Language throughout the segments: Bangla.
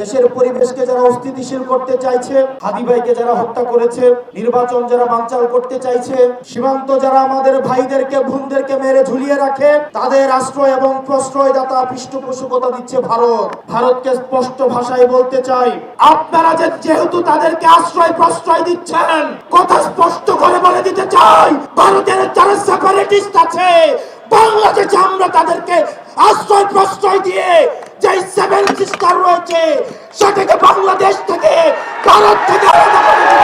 দেশের পরিবেশকে যারা অস্থিতিশীল করতে চাইছে, হাদি ভাইকে যারা হত্যা করেছে, নির্বাচন যারা বানচাল করতে চাইছে, সীমান্ত যারা আমাদের ভাইদেরকে বোনদেরকে মেরে ঝুলিয়ে রাখে, তাদের আশ্রয় এবং প্রশ্রয়দাতা পৃষ্ঠপোষকতা দিচ্ছে ভারত। ভারতকে স্পষ্ট ভাষায় বলতে চাই, আপনারা যেহেতু তাদেরকে আশ্রয় প্রশ্রয় দিচ্ছেন, কথা স্পষ্ট করে বলে দিতে চাই, ভারতের যারা সেপারেটিস্ট আছে বাংলাদেশে আমরা তাদেরকে আশ্রয় প্রশ্রয় দিয়ে যে 7 সিস্টার রয়েছে সেটাকে বাংলাদেশ থেকে, ভারত থেকে আলাদা করে দেব।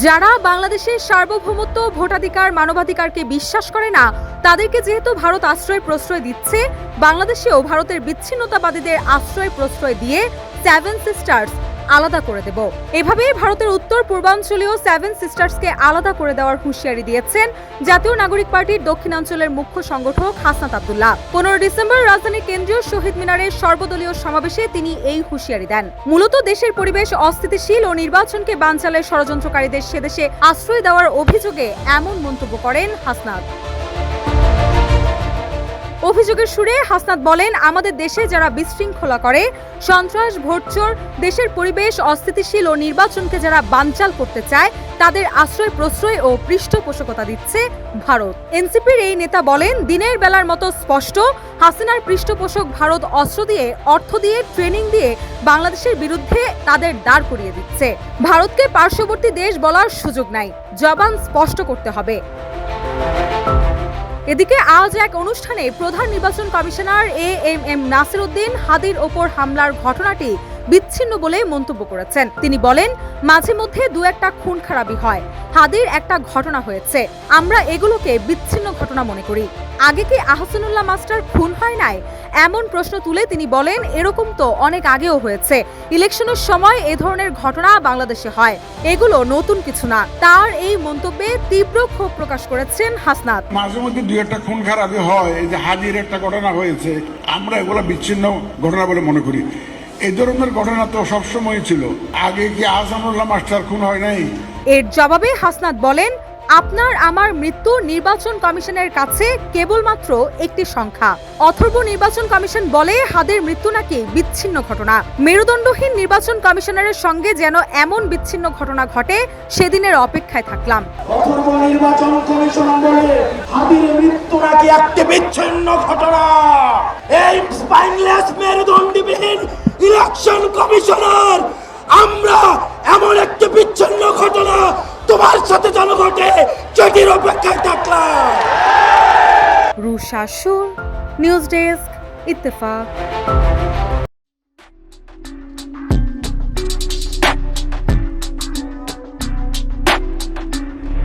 যারা বাংলাদেশের সার্বভৌমত্ব, ভোটাধিকার, মানবাধিকারকে বিশ্বাস করে না, তাদেরকে যেহেতু ভারত আশ্রয় প্রশ্রয় দিচ্ছে, বাংলাদেশেও ভারতের বিচ্ছিন্নতাবাদীদের আশ্রয় প্রশ্রয় দিয়ে 7 সিস্টার্স আলাদা করে দেব। এভাবে ভারতের উত্তর পূর্বাঞ্চলীয় 7 সিস্টার্সকে আলাদা করে দেওয়ার হুঁশিয়ারি দিয়েছেন জাতীয় নাগরিক পার্টির দক্ষিণাঞ্চলের মুখ্য সংগঠক হাসনাত আব্দুল্লাহ। 15 ডিসেম্বর রাজধানীর কেন্দ্রীয় শহীদ মিনারের সর্বদলীয় সমাবেশে তিনি এই হুঁশিয়ারি দেন। মূলত দেশের পরিবেশ অস্থিতিশীল ও নির্বাচনকে বানচালের ষড়যন্ত্রকারীদের সেদেশে আশ্রয় দেওয়ার অভিযোগে এমন মন্তব্য করেন হাসনাত। অভিযোগের সুরে হাসনাত বলেন, আমাদের দেশে যারা বিশৃঙ্খলা করে, সন্ত্রাস, ভোটচোর, দেশের পরিবেশ অস্থিতিশীল ও নির্বাচনকে যারা বানচাল করতে চায়, তাদের আশ্রয় প্রশ্রয় ও পৃষ্ঠপোষকতা দিচ্ছে ভারত। এনসিপির এই নেতা বলেন, দিনের বেলার মতো স্পষ্ট, হাসিনার পৃষ্ঠপোষক ভারত অস্ত্র দিয়ে, অর্থ দিয়ে, ট্রেনিং দিয়ে বাংলাদেশের বিরুদ্ধে তাদের দাঁড় করিয়ে দিচ্ছে। ভারতকে পার্শ্ববর্তী দেশ বলার সুযোগ নাই, জবান স্পষ্ট করতে হবে। এদিকে আজ এক অনুষ্ঠানে প্রধান নির্বাচন কমিশনার এএমএম নাসির উদ্দিন হাদির ওপর হামলার ঘটনাটি বিচ্ছিন্ন বলে মন্তব্য করেছেন। তিনি বলেন, মাঝে মধ্যে দু একটা খুন খারাপি হয়, হাদির একটা ঘটনা হয়েছে, আমরা এগুলোকে বিচ্ছিন্ন ঘটনা মনে করি। আগে কি আহসানুল্লাহ মাস্টার খুন হয় নাই? এমন প্রশ্ন তুলে তিনি বলেন, এরকম তো অনেক আগেও হয়েছে, ইলেকশনের সময় এ ধরনের ঘটনা বাংলাদেশে হয়, এগুলো নতুন কিছু না। তার এই মন্তব্যে তীব্র ক্ষোভ প্রকাশ করেছেন হাসনাত। মাঝে মধ্যে দু একটা খুন খারাপি হয়, এই যে হাজির একটা ঘটনা হয়েছে, আমরা এগুলো বিচ্ছিন্ন ঘটনা বলে মনে করি। এই ধরনের ঘটনা তো সবসময় ছিল। আগে কি আহসানুল্লাহ মাস্টার খুন হয় নাই? এর জবাবে হাসনাত বলেন, আপনার আমার মৃত্যু নির্বাচন কমিশনের কাছে কেবলমাত্র একটি সংখ্যা। অথর্ব নির্বাচন কমিশন বলে, হাদের মৃত্যু নাকি বিচ্ছিন্ন ঘটনা। মেরুদণ্ডহীন নির্বাচন কমিশনারের সঙ্গে যেন এমন বিচ্ছিন্ন ঘটনা ঘটে, সেদিনের অপেক্ষায় থাকলাম। অথর্ব নির্বাচন কমিশন বলে, হাদির মৃত্যু নাকি একটি বিচ্ছিন্ন ঘটনা। এই স্পাইনলেস মেরুদণ্ডবিহীন ইলেকশন কমিশনার, আমরা এমন একটি বিচ্ছিন্ন ঘটনা তোমার সাথে যেন ঘটে, সেটির অপেক্ষায় থাকলাম। রুশা সুর, নিউজ ডেস্ক, ইত্তেফাক।